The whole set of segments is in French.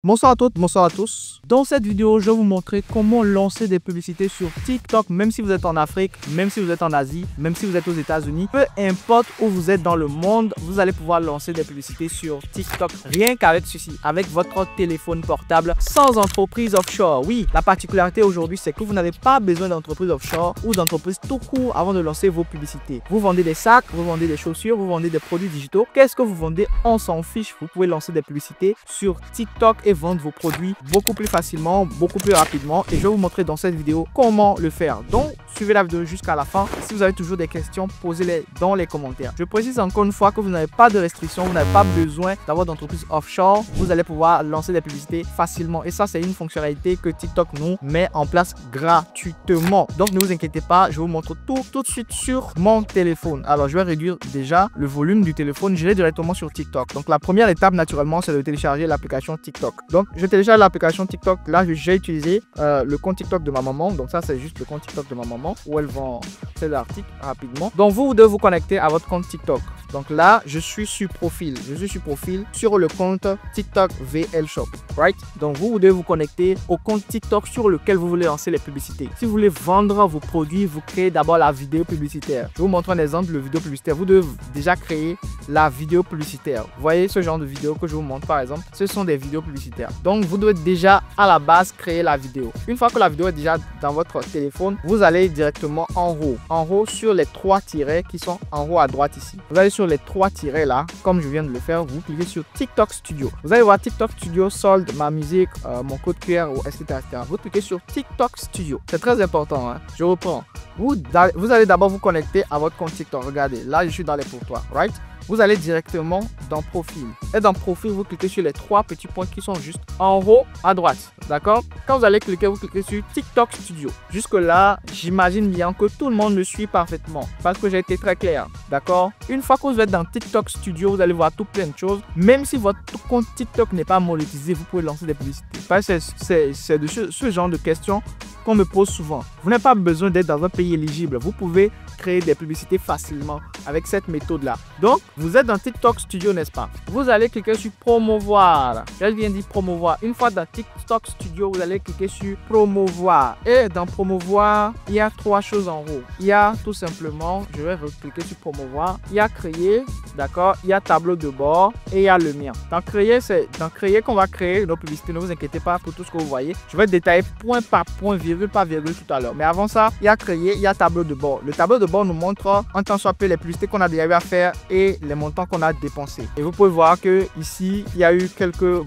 Bonsoir à toutes, bonsoir à tous. Dans cette vidéo, je vais vous montrer comment lancer des publicités sur TikTok, même si vous êtes en Afrique, même si vous êtes en Asie, même si vous êtes aux États-Unis. Peu importe où vous êtes dans le monde, vous allez pouvoir lancer des publicités sur TikTok rien qu'avec ceci, avec votre téléphone portable, sans entreprise offshore. Oui, la particularité aujourd'hui, c'est que vous n'avez pas besoin d'entreprise offshore ou d'entreprise tout court avant de lancer vos publicités. Vous vendez des sacs, vous vendez des chaussures, vous vendez des produits digitaux. Qu'est-ce que vous vendez? On s'en fiche. Vous pouvez lancer des publicités sur TikTok et vendre vos produits beaucoup plus facilement, beaucoup plus rapidement, et je vais vous montrer dans cette vidéo comment le faire. Donc suivez la vidéo jusqu'à la fin. Si vous avez toujours des questions, posez-les dans les commentaires. Je précise encore une fois que vous n'avez pas de restrictions, vous n'avez pas besoin d'avoir d'entreprise offshore. Vous allez pouvoir lancer des publicités facilement, et ça c'est une fonctionnalité que TikTok nous met en place gratuitement. Donc ne vous inquiétez pas, je vous montre tout de suite sur mon téléphone. Alors je vais réduire déjà le volume du téléphone, je vais directement sur TikTok. Donc la première étape naturellement, c'est de télécharger l'application TikTok. Donc je télécharge l'application TikTok. Là j'ai utilisé le compte TikTok de ma maman. Donc ça c'est juste le compte TikTok de ma maman où elle vend cet article rapidement. Donc vous devez vous connecter à votre compte TikTok. Donc là je suis sur profil. Je suis sur profil sur le compte TikTok VL Shop. Right? Donc vous devez vous connecter au compte TikTok sur lequel vous voulez lancer les publicités. Si vous voulez vendre vos produits, vous créez d'abord la vidéo publicitaire. Je vous montre un exemple de vidéo publicitaire. Vous devez déjà créer la vidéo publicitaire. Vous voyez ce genre de vidéo que je vous montre par exemple, ce sont des vidéos publicitaires. Donc vous devez déjà à la base créer la vidéo. Une fois que la vidéo est déjà dans votre téléphone, vous allez directement en haut sur les trois tirets qui sont en haut à droite ici. Vous allez sur les trois tirets là, comme je viens de le faire, vous cliquez sur TikTok Studio. Vous allez voir TikTok Studio, solde, ma musique, mon code QR, etc. Vous cliquez sur TikTok Studio. C'est très important, hein? Je reprends. Vous allez d'abord vous connecter à votre compte TikTok. Regardez, là je suis dans les pourtours, right? Vous allez directement dans profil. Et dans profil, vous cliquez sur les trois petits points qui sont juste en haut à droite. D'accord? Quand vous allez cliquer, vous cliquez sur TikTok Studio. Jusque là, j'imagine bien que tout le monde me suit parfaitement parce que j'ai été très clair. D'accord? Une fois que vous êtes dans TikTok Studio, vous allez voir tout plein de choses. Même si votre compte TikTok n'est pas monétisé, vous pouvez lancer des publicités. C'est de ce genre de questions qu'on me pose souvent. Vous n'avez pas besoin d'être dans un pays éligible. Vous pouvez créer des publicités facilement avec cette méthode-là. Donc, vous êtes dans TikTok Studio, n'est-ce pas? Vous allez cliquer sur promouvoir. Je viens de dire promouvoir. Une fois dans TikTok Studio, vous allez cliquer sur promouvoir. Et dans promouvoir, il y a trois choses en haut. Il y a tout simplement, je vais cliquer sur promouvoir. Il y a créer, d'accord? Il y a tableau de bord et il y a le mien. Dans créer, c'est dans créer qu'on va créer nos publicités. Ne vous inquiétez pas pour tout ce que vous voyez. Je vais détailler point par point, virgule par virgule tout à l'heure. Mais avant ça, il y a créer, il y a tableau de bord. Le tableau de bord nous montre en temps soit peu les publicités qu'on a déjà eu à faire et les montants qu'on a dépensés. Et vous pouvez voir que ici, il y a eu quelques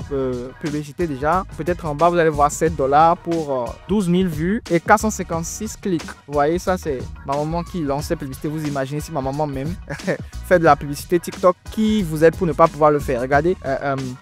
publicités déjà. Peut-être en bas, vous allez voir $7 pour 12 000 vues et 456 clics. Vous voyez, ça c'est ma maman qui lance cette publicité. Vous imaginez si ma maman même fait de la publicité TikTok, qui vous aide pour ne pas pouvoir le faire. Regardez,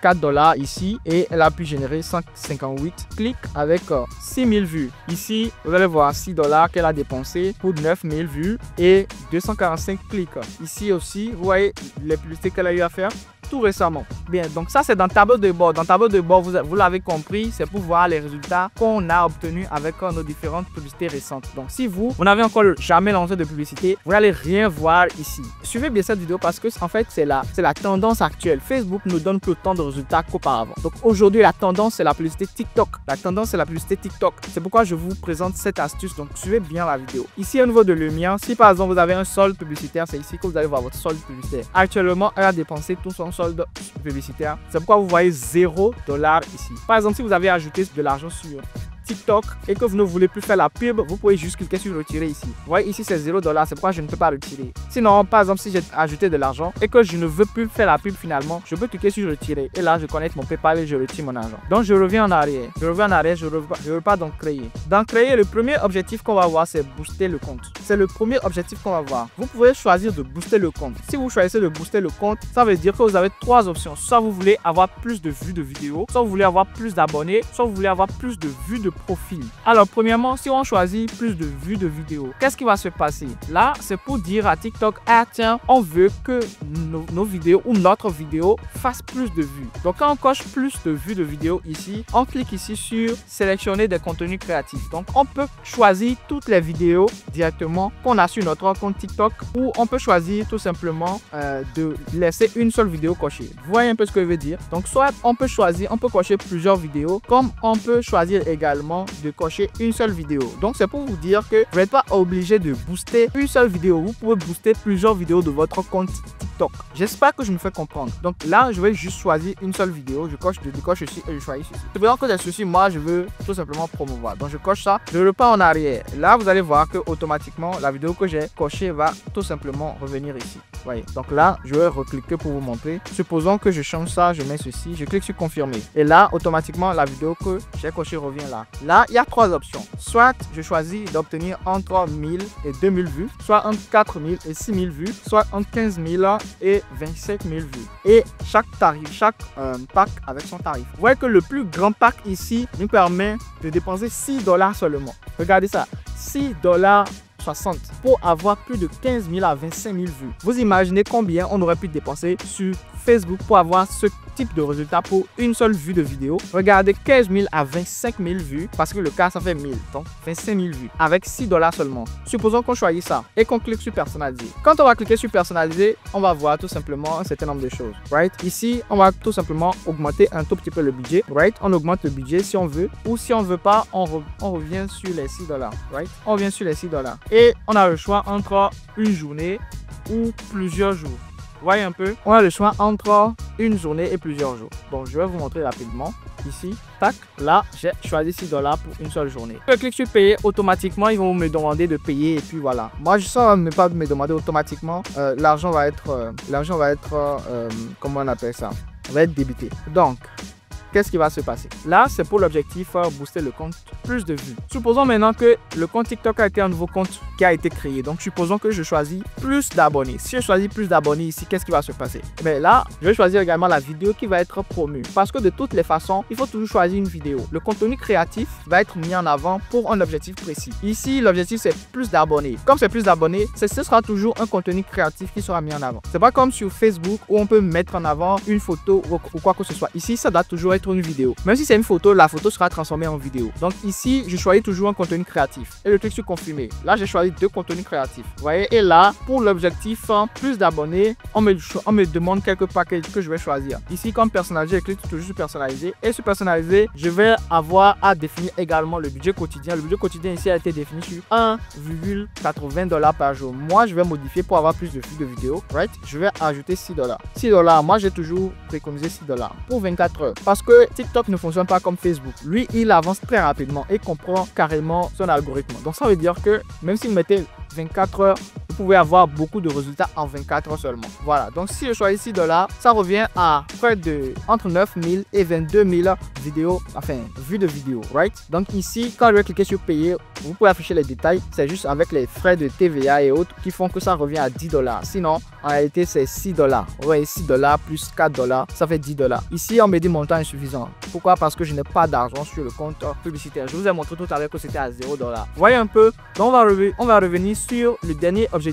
$4 ici et elle a pu générer 158 clics avec 6 000 vues. Ici, vous allez voir $6 qu'elle a dépensé pour 9 000 vues et 245 clics. Ici aussi, vous voyez les publicités qu'elle a eu à faire tout récemment. Bien, donc ça c'est dans tableau de bord. Dans tableau de bord, vous l'avez compris, c'est pour voir les résultats qu'on a obtenus avec nos différentes publicités récentes. Donc si vous n'avez encore jamais lancé de publicité, vous n'allez rien voir ici. Suivez bien cette vidéo parce que en fait c'est la tendance actuelle. Facebook nous donne plus autant de résultats qu'auparavant. Donc aujourd'hui la tendance c'est la publicité TikTok. La tendance c'est la publicité TikTok. C'est pourquoi je vous présente cette astuce. Donc suivez bien la vidéo. Ici au niveau de le mien, si par exemple vous avez un solde publicitaire, c'est ici que vous allez voir votre solde publicitaire. Actuellement, elle a dépensé tout son solde publicitaire. C'est pourquoi vous voyez $0 ici. Par exemple, si vous avez ajouté de l'argent sur TikTok et que vous ne voulez plus faire la pub, vous pouvez juste cliquer sur retirer ici. Vous voyez ici c'est $0, c'est pourquoi je ne peux pas retirer. Sinon, par exemple, si j'ai ajouté de l'argent et que je ne veux plus faire la pub finalement, je peux cliquer sur retirer et là je connecte mon PayPal et je retire mon argent. Donc je reviens en arrière. Je repars dans créer. Dans créer, le premier objectif qu'on va voir c'est booster le compte. C'est le premier objectif qu'on va voir. Vous pouvez choisir de booster le compte. Si vous choisissez de booster le compte, ça veut dire que vous avez trois options. Soit vous voulez avoir plus de vues de vidéos, soit vous voulez avoir plus d'abonnés, soit vous voulez avoir plus de vues de profil. Alors premièrement, si on choisit plus de vues de vidéos, qu'est-ce qui va se passer? Là, c'est pour dire à TikTok, ah tiens, on veut que nos vidéos ou notre vidéo fasse plus de vues. Donc quand on coche plus de vues de vidéos ici, on clique ici sur sélectionner des contenus créatifs. Donc on peut choisir toutes les vidéos directement qu'on a sur notre compte TikTok, ou on peut choisir tout simplement de laisser une seule vidéo cochée. Vous voyez un peu ce que je veux dire? Donc soit on peut cocher plusieurs vidéos, comme on peut choisir également de cocher une seule vidéo. Donc c'est pour vous dire que vous n'êtes pas obligé de booster une seule vidéo. Vous pouvez booster plusieurs vidéos de votre compte TikTok. J'espère que je me fais comprendre. Donc là, je vais juste choisir une seule vidéo. Je coche ceci et je choisis ceci. C'est pour que j'ai ceci, moi je veux tout simplement promouvoir. Donc je coche ça, je le pas en arrière. Là, vous allez voir que automatiquement la vidéo que j'ai cochée va tout simplement revenir ici. Vous voyez. Donc là, je vais recliquer pour vous montrer. Supposons que je change ça, je mets ceci, je clique sur confirmer. Et là, automatiquement, la vidéo que j'ai cochée revient là. Là, il y a trois options. Soit je choisis d'obtenir entre 1000 et 2000 vues, soit entre 4000 et 6000 vues, soit entre 15 000 et 25 000 vues. Et chaque tarif, chaque pack avec son tarif. Vous voyez que le plus grand pack ici nous permet de dépenser $6 seulement. Regardez ça, $6.60 pour avoir plus de 15 000 à 25 000 vues. Vous imaginez combien on aurait pu dépenser sur Facebook pour avoir ce type de résultat pour une seule vue de vidéo. Regardez, 15 000 à 25 000 vues, parce que le cas ça fait 1000, donc 25 000 vues avec $6 seulement. Supposons qu'on choisit ça et qu'on clique sur personnaliser. Quand on va cliquer sur personnaliser, on va voir tout simplement un certain nombre de choses. Right? Ici, on va tout simplement augmenter un tout petit peu le budget. Right? On augmente le budget si on veut, ou si on veut pas, on revient sur les $6. Right? On revient sur les $6 et on a le choix entre une journée ou plusieurs jours. Vous voyez un peu, on a le choix entre une journée et plusieurs jours. Donc je vais vous montrer rapidement. Ici, tac, là, j'ai choisi $6 pour une seule journée. Je clique sur payer, automatiquement, ils vont me demander de payer et puis voilà. Moi, je sens ne pas me demander automatiquement. L'argent va être, comment on appelle ça? Va être débité. Donc, qu'est-ce qui va se passer? Là, c'est pour l'objectif booster le compte plus de vues. Supposons maintenant que le compte TikTok a été un nouveau compte qui a été créé. Donc, supposons que je choisis plus d'abonnés. Si je choisis plus d'abonnés ici, qu'est-ce qui va se passer? Mais là, je vais choisir également la vidéo qui va être promue. Parce que de toutes les façons, il faut toujours choisir une vidéo. Le contenu créatif va être mis en avant pour un objectif précis. Ici, l'objectif, c'est plus d'abonnés. Comme c'est plus d'abonnés, ce sera toujours un contenu créatif qui sera mis en avant. C'est pas comme sur Facebook où on peut mettre en avant une photo ou quoi que ce soit. Ici, ça doit toujours être une vidéo. Même si c'est une photo, la photo sera transformée en vidéo. Donc ici, je choisis toujours un contenu créatif et je clique sur confirmer. Là, j'ai choisi deux contenus créatifs. Vous voyez, et là, pour l'objectif plus d'abonnés, on me demande quelques paquets que je vais choisir. Ici, comme personnaliser, je clique toujours sur personnaliser. Et sur personnaliser, je vais avoir à définir également le budget quotidien. Le budget quotidien ici a été défini sur $1,80 par jour. Moi, je vais modifier pour avoir plus de vues de vidéo. Right? Je vais ajouter $6. $6, moi, j'ai toujours préconisé $6 pour 24 heures. Parce que TikTok ne fonctionne pas comme Facebook. Lui, il avance très rapidement et comprend carrément son algorithme. Donc, ça veut dire que même si vous mettez 24 heures, vous pouvez avoir beaucoup de résultats en 24 heures seulement. Voilà, donc si je choisis $6, ça revient à près de entre 9 000 et 22 000 vidéos, enfin, vues de vidéos, right? Donc ici, quand je vais cliquer sur payer, vous pouvez afficher les détails. C'est juste avec les frais de TVA et autres qui font que ça revient à $10. Sinon, en réalité, c'est $6. Vous voyez, $6 plus $4, ça fait $10. Ici, on me dit montant insuffisant. Pourquoi? Parce que je n'ai pas d'argent sur le compte publicitaire. Je vous ai montré tout à l'heure que c'était à $0. Vous voyez un peu? Donc, on va revenir sur le dernier objectif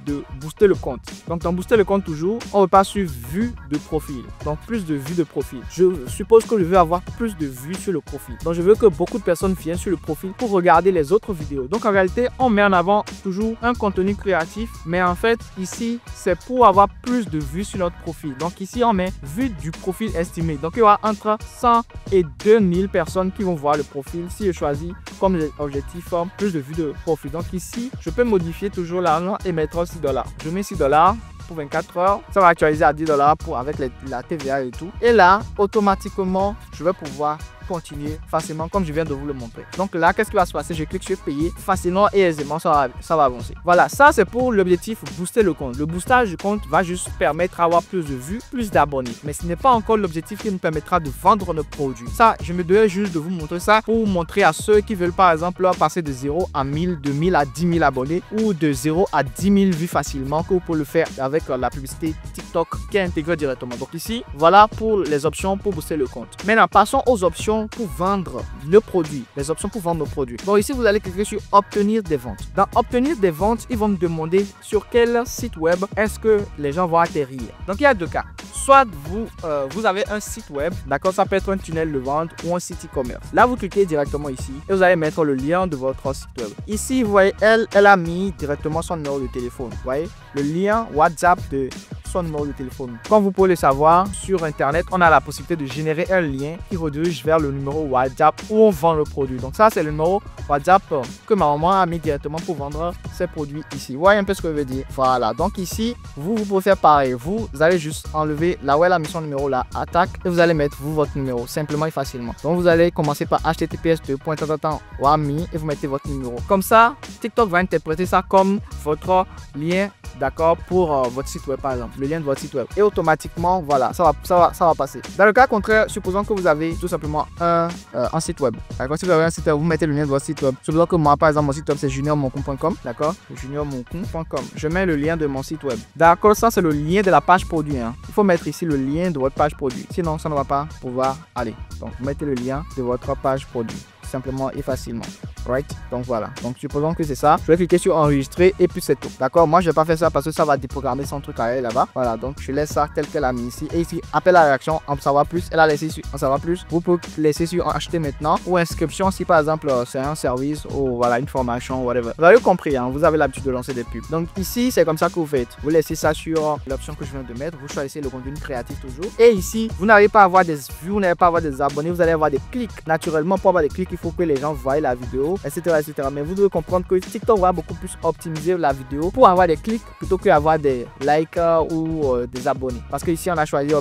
de booster le compte. Donc, dans booster le compte toujours, on repart sur vue de profil. Donc, plus de vues de profil. Je suppose que je veux avoir plus de vues sur le profil. Donc, je veux que beaucoup de personnes viennent sur le profil pour regarder les autres vidéos. Donc, en réalité, on met en avant toujours un contenu créatif. Mais en fait, ici, c'est pour avoir plus de vues sur notre profil. Donc, ici, on met vue du profil estimé. Donc, il y aura entre 100 et 2000 personnes qui vont voir le profil si je choisis comme objectif plus de vues de profil. Donc, ici, je peux modifier toujours l'argent et mettre $6. Je mets $6 pour 24 heures. Ça va actualiser à $10 avec la TVA et tout. Et là, automatiquement, je vais pouvoir continuer facilement comme je viens de vous le montrer. Donc là, qu'est-ce qui va se passer? Je clique sur payer facilement et aisément, ça va avancer. Voilà, ça c'est pour l'objectif booster le compte. Le boostage du compte va juste permettre d'avoir plus de vues, plus d'abonnés. Mais ce n'est pas encore l'objectif qui nous permettra de vendre nos produits. Ça, je me devais juste de vous montrer ça pour montrer à ceux qui veulent par exemple passer de 0 à 1000, de 1000 à 10 000 abonnés ou de 0 à 10 000 vues facilement que vous pouvez le faire avec la publicité TikTok qui est intégrée directement. Donc ici, voilà pour les options pour booster le compte. Maintenant, passons aux options options pour vendre le produit, les options pour vendre nos produits. Donc ici, vous allez cliquer sur obtenir des ventes. Dans obtenir des ventes, ils vont me demander sur quel site web est-ce que les gens vont atterrir. Donc il y a deux cas. Soit vous avez un site web, d'accord, ça peut être un tunnel de vente ou un site e-commerce. Là, vous cliquez directement ici et vous allez mettre le lien de votre site web. Ici, vous voyez, elle a mis directement son numéro de téléphone. Vous voyez, le lien WhatsApp de son numéro de téléphone. Comme vous pouvez le savoir, sur Internet, on a la possibilité de générer un lien qui redirige vers le numéro WhatsApp où on vend le produit. Donc ça, c'est le numéro WhatsApp que ma maman a mis directement pour vendre ses produits ici. Vous voyez un peu ce que je veux dire? Voilà. Donc ici, vous pouvez faire pareil. Vous allez juste enlever là où elle a mis son numéro, là, attaque, et vous allez mettre votre numéro simplement et facilement. Donc vous allez commencer par https://wami et vous mettez votre numéro. Comme ça, TikTok va interpréter ça comme votre lien, d'accord, pour votre site web par exemple, le lien de votre site web. Et automatiquement, voilà, ça va passer. Dans le cas contraire, supposons que vous avez tout simplement un site web. D'accord, si vous avez un site web, vous mettez le lien de votre site web. Supposons que moi, par exemple, mon site web c'est juniormoncon.com, d'accord, juniormoncon.com. Je mets le lien de mon site web. D'accord, ça c'est le lien de la page produit. Hein. Il faut mettre ici le lien de votre page produit. Sinon, ça ne va pas pouvoir aller. Donc, vous mettez le lien de votre page produit simplement et facilement. Right? Donc voilà. Donc supposons que c'est ça. Je vais cliquer sur enregistrer et puis c'est tout. D'accord? Moi je vais pas faire ça parce que ça va déprogrammer son truc à elle là-bas. Voilà. Donc je laisse ça tel qu'elle a mis ici. Et ici, appel à la réaction, en savoir plus. Elle a laissé sur en savoir plus. Vous pouvez laisser sur acheter maintenant ou inscription si par exemple c'est un service ou voilà une formation, whatever. Vous avez compris, hein? Vous avez l'habitude de lancer des pubs. Donc ici, c'est comme ça que vous faites. Vous laissez ça sur l'option que je viens de mettre. Vous choisissez le contenu créatif toujours. Et ici, vous n'allez pas avoir des vues, vous n'allez pas avoir des abonnés. Vous allez avoir des clics. Naturellement, pour avoir des clics, il faut que les gens voient la vidéo, etc., etc. Mais vous devez comprendre que TikTok va beaucoup plus optimiser la vidéo pour avoir des clics plutôt qu'avoir des likes ou des abonnés. Parce que ici, on a choisi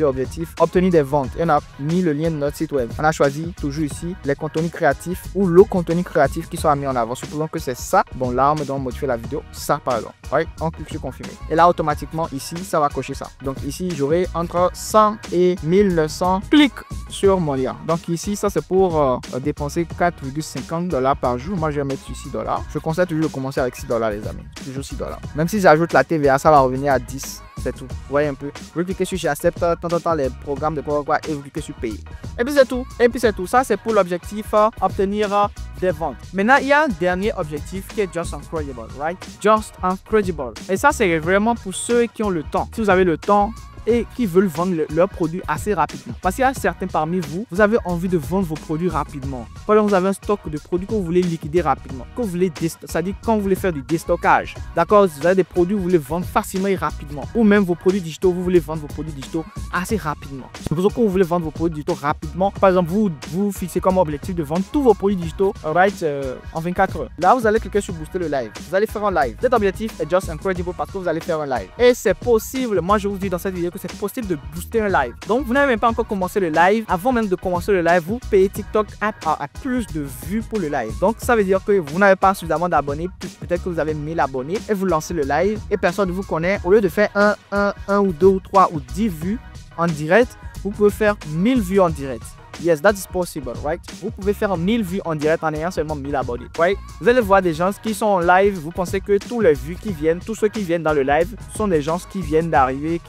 objectif, obtenir des ventes. Et on a mis le lien de notre site web. On a choisi toujours ici les contenus créatifs ou le contenu créatif qui soit mis en avant. Supposons que c'est ça. Bon, là, on me donne modifier la vidéo. Ça, par exemple. Ouais, on clique sur confirmer. Et là, automatiquement, ici, ça va cocher ça. Donc ici, j'aurai entre 100 et 1900 clics sur mon lien. Donc ici, ça c'est pour dépenser 4,50 $ par jour. Moi, je vais mettre sur 6 $. Je conseille toujours de commencer avec 6 $, les amis. Toujours 6 $. Même si j'ajoute la TVA, ça va revenir à 10. C'est tout. Vous voyez un peu. Vous cliquez sur j'accepte, temps les programmes de quoi et vous cliquez sur payer. Et puis c'est tout. Et puis c'est tout. Ça, c'est pour l'objectif obtenir des ventes. Maintenant, il y a un dernier objectif qui est Just Incredible, right? Just Incredible. Et ça, c'est vraiment pour ceux qui ont le temps. Si vous avez le temps et qui veulent vendre leurs produits assez rapidement. Parce qu'il y a certains parmi vous, vous avez envie de vendre vos produits rapidement. Par exemple, vous avez un stock de produits que vous voulez liquider rapidement. Que vous voulez c'est-à-dire quand vous voulez faire du déstockage. D'accord, vous avez des produits que vous voulez vendre facilement et rapidement. Ou même vos produits digitaux, vous voulez vendre vos produits digitaux assez rapidement. C'est pour ça que vous voulez vendre vos produits digitaux rapidement. Par exemple, vous fixez comme objectif de vendre tous vos produits digitaux en 24 heures. Là, vous allez cliquer sur booster le live. Vous allez faire un live. Cet objectif est Just Incredible parce que vous allez faire un live. Et c'est possible, moi je vous dis dans cette vidéo que c'est possible de booster un live. Donc vous n'avez même pas encore commencé le live. Avant même de commencer le live, vous payez TikTok à plus de vues pour le live. Donc ça veut dire que vous n'avez pas suffisamment d'abonnés. Peut-être que vous avez 1000 abonnés et vous lancez le live et personne ne vous connaît. Au lieu de faire un ou deux ou 3 ou 10 vues en direct, vous pouvez faire 1000 vues en direct. Yes, that is possible, right? Vous pouvez faire 1000 vues en direct en ayant seulement 1000 abonnés, right? Vous allez voir des gens qui sont en live, vous pensez que tous les vues qui viennent, tous ceux qui viennent dans le live sont des gens qui viennent d'arriver,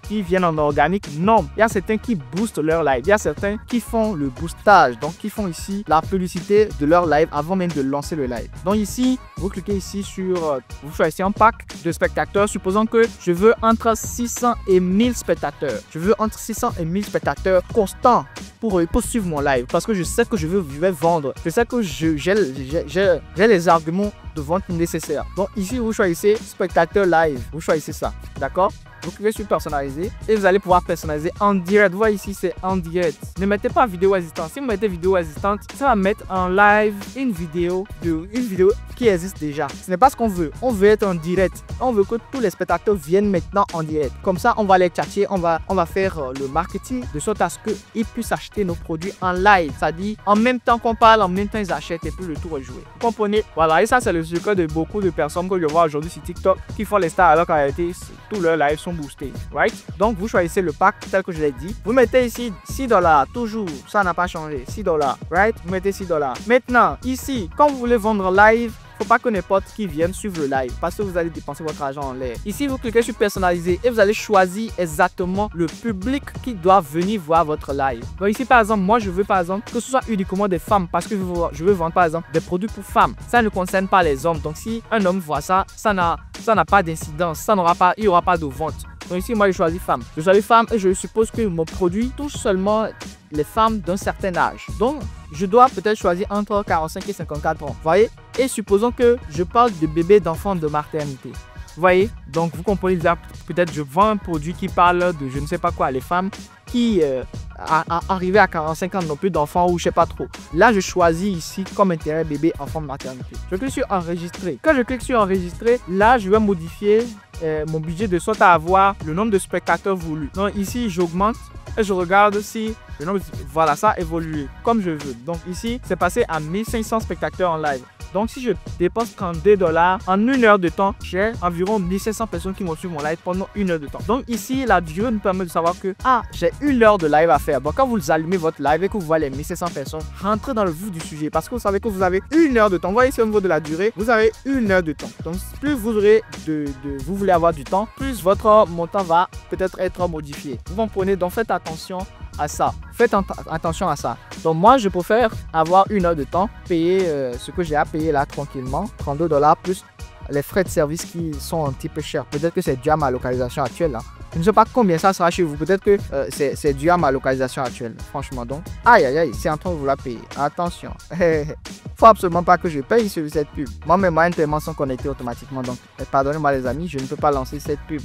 qui viennent en organique. Non, il y a certains qui boostent leur live, il y a certains qui font le boostage, donc qui font ici la publicité de leur live avant même de lancer le live. Donc ici, vous cliquez ici sur, vous choisissez un pack de spectateurs. Supposons que je veux entre 600 et 1000 spectateurs. Je veux entre 600 et 1000 spectateurs constants pour suivre mon live parce que je sais que je vais vendre. Je sais que j'ai les arguments de vente nécessaires. Donc ici, vous choisissez spectateur live. Vous choisissez ça. D'accord? Vous cliquez sur personnaliser et vous allez pouvoir personnaliser en direct. Vous voyez ici, c'est en direct. Ne mettez pas vidéo assistante. Si vous mettez vidéo assistante, ça va mettre en live une vidéo qui existe déjà. Ce n'est pas ce qu'on veut. On veut être en direct. On veut que tous les spectateurs viennent maintenant en direct. Comme ça, on va les tchatcher. On va faire le marketing de sorte à ce qu'ils puissent acheter nos produits en live. C'est-à-dire, en même temps qu'on parle, en même temps ils achètent et puis le tour est joué. Vous comprenez? Voilà. Et ça, c'est le secret de beaucoup de personnes que je vois aujourd'hui sur TikTok qui font les stars alors qu'en réalité, tous leurs lives sont boostés, right? Donc vous choisissez le pack tel que je l'ai dit. Vous mettez ici 6 $, toujours, ça n'a pas changé, 6 $, right? Vous mettez 6 $. Maintenant, ici, quand vous voulez vendre live, faut pas que n'importe qui vienne suivre le live parce que vous allez dépenser votre argent en l'air. Ici, vous cliquez sur personnaliser et vous allez choisir exactement le public qui doit venir voir votre live. Donc ici, par exemple, moi, je veux par exemple que ce soit uniquement des femmes parce que je veux vendre par exemple des produits pour femmes. Ça ne concerne pas les hommes. Donc si un homme voit ça, ça n'a pas d'incidence, il n'y aura pas de vente. Donc ici, moi, je choisis femme. Je choisis femme et je suppose que mon produit touche seulement les femmes d'un certain âge. Donc, je dois peut-être choisir entre 45 et 54 ans. Vous voyez? Et supposons que je parle de bébés, d'enfants, de maternité. Vous voyez? Donc, vous comprenez déjà, peut-être je vends un produit qui parle de je ne sais pas quoi, les femmes qui arrivées à 45 ans n'ont plus d'enfants ou je sais pas trop. Là, je choisis ici comme intérêt bébé, enfant, maternité. Je clique sur enregistrer. Quand je clique sur enregistrer, là, je vais modifier mon budget de sorte à avoir le nombre de spectateurs voulu. Donc ici, j'augmente et je regarde si le nombre, voilà, ça a évolué comme je veux. Donc ici, c'est passé à 1500 spectateurs en live. Donc, si je dépense 32 $, en 1 heure de temps, j'ai environ 1500 personnes qui vont suivre mon live pendant 1 heure de temps. Donc, ici, la durée nous permet de savoir que, j'ai 1 heure de live à faire. Donc, quand vous allumez votre live et que vous voyez les 1500 personnes, rentrez dans le vif du sujet parce que vous savez que vous avez 1 heure de temps. Vous voyez ici au niveau de la durée, vous avez 1 heure de temps. Donc, plus vous aurez vous voulez avoir du temps, plus votre montant va peut-être être modifié. Vous comprenez? Donc, faites attention à ça. Faites attention à ça. Donc moi, je préfère avoir 1 heure de temps, payer ce que j'ai à payer là tranquillement, 32 $ plus les frais de service qui sont un petit peu chers. Peut-être que c'est dû à ma localisation actuelle là. Je ne sais pas combien ça sera chez vous. Peut-être que c'est dû à ma localisation actuelle. Franchement donc. Aïe aïe aïe, c'est en train de vous la payer. Attention. Faut absolument pas que je paye sur cette pub. Moi, mes moyens de paiement sont connectés automatiquement. Donc pardonnez-moi les amis, je ne peux pas lancer cette pub.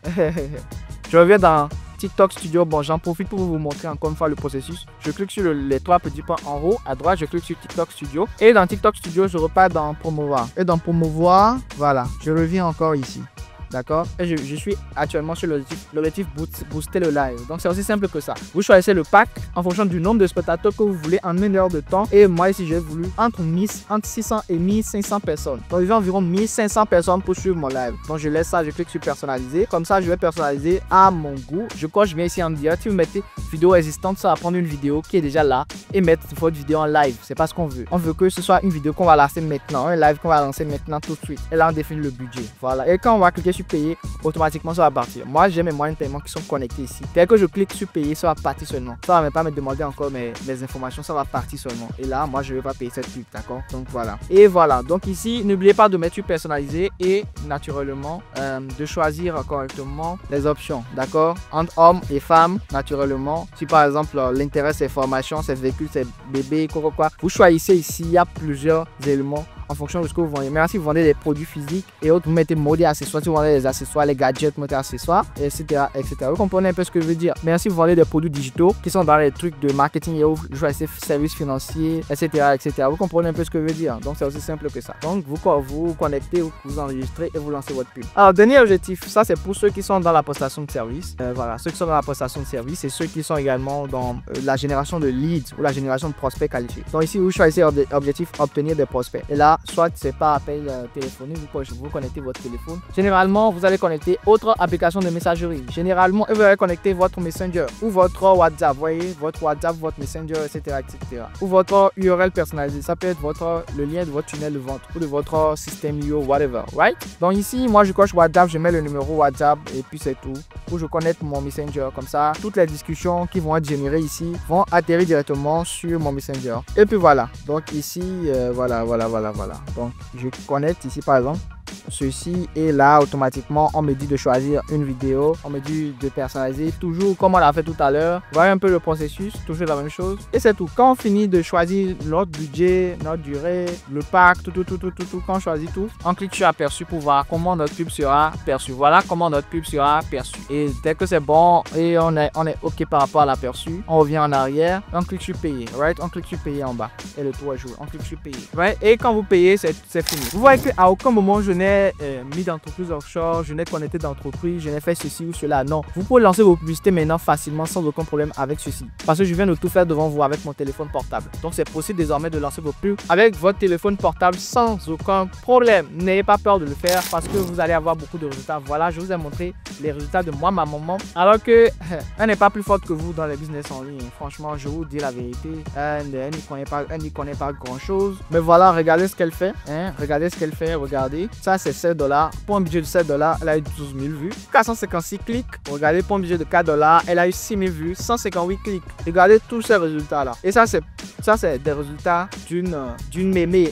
Je reviens dans TikTok Studio. Bon, j'en profite pour vous montrer encore une fois le processus. Je clique sur les 3 petits points en haut. À droite, je clique sur TikTok Studio. Et dans TikTok Studio, je repars dans promouvoir. Et dans promouvoir, voilà, je reviens encore ici. D'accord? Et je suis actuellement sur l'objectif booster le live. Donc, c'est aussi simple que ça. Vous choisissez le pack en fonction du nombre de spectateurs que vous voulez en 1 heure de temps. Et moi, ici, j'ai voulu entre 600 et 1500 personnes. Donc, il y a environ 1500 personnes pour suivre mon live. Donc, je laisse ça, je clique sur personnaliser. Comme ça, je vais personnaliser à mon goût. Je coche bien ici en direct. Si vous mettez vidéo existante, ça va prendre une vidéo qui est déjà là et mettre votre vidéo en live. C'est pas ce qu'on veut. On veut que ce soit une vidéo qu'on va lancer maintenant, un live qu'on va lancer maintenant tout de suite. Et là, on définit le budget. Voilà. Et quand on va cliquer sur payer, automatiquement ça va partir. Moi, j'ai mes moyens de paiement qui sont connectés ici. Dès que je clique sur payer, ça va partir seulement. Ça va même pas me demander encore mes informations, ça va partir seulement. Et là, moi, je vais pas payer cette pub, d'accord? Donc voilà. Et voilà. Donc ici, n'oubliez pas de mettre sur personnaliser et naturellement de choisir correctement les options, d'accord? Entre hommes et femmes, naturellement. Si par exemple l'intérêt c'est formation, c'est véhicule, c'est bébé, quoi. Vous choisissez ici, il y a plusieurs éléments en fonction de ce que vous vendez. Maintenant, si vous vendez des produits physiques et autres, vous mettez mode et accessoires. Si vous vendez des accessoires, les gadgets, vous mettez accessoires, etc., etc. Vous comprenez un peu ce que je veux dire. Maintenant, si vous vendez des produits digitaux qui sont dans les trucs de marketing et autres, vous choisissez services financiers, etc., etc. Vous comprenez un peu ce que je veux dire. Donc, c'est aussi simple que ça. Donc, vous connectez, vous enregistrez et vous lancez votre pub. Alors, dernier objectif, ça c'est pour ceux qui sont dans la prestation de service. Voilà, ceux qui sont dans la prestation de service et ceux qui sont également dans la génération de leads ou la génération de prospects qualifiés. Donc, ici, vous choisissez objectif obtenir des prospects. Et là, soit c'est pas appel téléphonique, vous connectez votre téléphone. Généralement, vous allez connecter autre application de messagerie. Généralement, vous allez connecter votre Messenger ou votre WhatsApp. Vous voyez, votre WhatsApp, votre Messenger, etc., etc. Ou votre URL personnalisé. Ça peut être le lien de votre tunnel de vente ou de votre système IO, whatever, right? Donc ici, moi, je coche WhatsApp, je mets le numéro WhatsApp et puis c'est tout. Ou je connecte mon Messenger. Comme ça, toutes les discussions qui vont être générées ici vont atterrir directement sur mon Messenger. Et puis voilà. Donc ici, voilà. Donc, je connecte ici par exemple ceci et là automatiquement on me dit de choisir une vidéo, on me dit de personnaliser toujours comme on l'a fait tout à l'heure. Voyez un peu le processus, toujours la même chose et c'est tout. Quand on finit de choisir notre budget, notre durée, le pack, tout, quand on choisit tout, on clique sur aperçu pour voir comment notre pub sera perçue. Voilà comment notre pub sera perçue. Et dès que c'est bon et on est ok par rapport à l'aperçu, on revient en arrière, on clique sur payer, right? On clique sur payer en bas et le tour est joué. On clique sur payer, right? Et quand vous payez, c'est fini. Vous voyez qu'à aucun moment je n'ai n'ai mis d'entreprise offshore, je n'ai connecté d'entreprise, je n'ai fait ceci ou cela. Non, vous pouvez lancer vos publicités maintenant facilement sans aucun problème avec ceci. Parce que je viens de tout faire devant vous avec mon téléphone portable. Donc c'est possible désormais de lancer vos pubs avec votre téléphone portable sans aucun problème. N'ayez pas peur de le faire parce que vous allez avoir beaucoup de résultats. Voilà, je vous ai montré les résultats de moi, ma maman. Alors que elle n'est pas plus forte que vous dans les business en ligne. Franchement, je vous dis la vérité. Elle n'y connaît pas grand chose. Mais voilà, regardez ce qu'elle fait. Regardez ce qu'elle fait. Regardez. Ça, c'est $7. Pour un budget de $7, elle a eu 12 000 vues. 456 clics. Regardez, pour un budget de $4, elle a eu 6 000 vues. 158 clics. Regardez tous ces résultats-là. Et ça, c'est des résultats d'une mémé.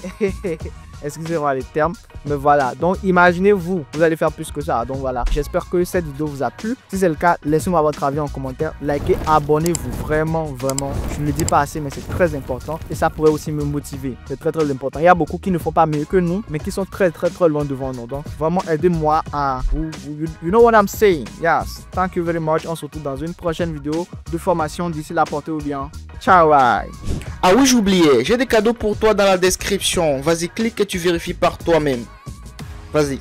Excusez-moi les termes, mais voilà. Donc imaginez-vous, vous allez faire plus que ça. Donc voilà, j'espère que cette vidéo vous a plu. Si c'est le cas, laissez-moi votre avis en commentaire, likez, abonnez-vous. Vraiment, vraiment, je ne le dis pas assez, mais c'est très important. Et ça pourrait aussi me motiver. C'est très très important. Il y a beaucoup qui ne font pas mieux que nous, mais qui sont très très très loin devant nous. Donc vraiment, aidez-moi à... You know what I'm saying? Yes. Thank you very much. On se retrouve dans une prochaine vidéo de formation. D'ici là, portez-vous bien. Ciao, bye. Ah oui, j'oubliais, j'ai des cadeaux pour toi dans la description. Vas-y, clique et tu vérifies par toi-même. Vas-y.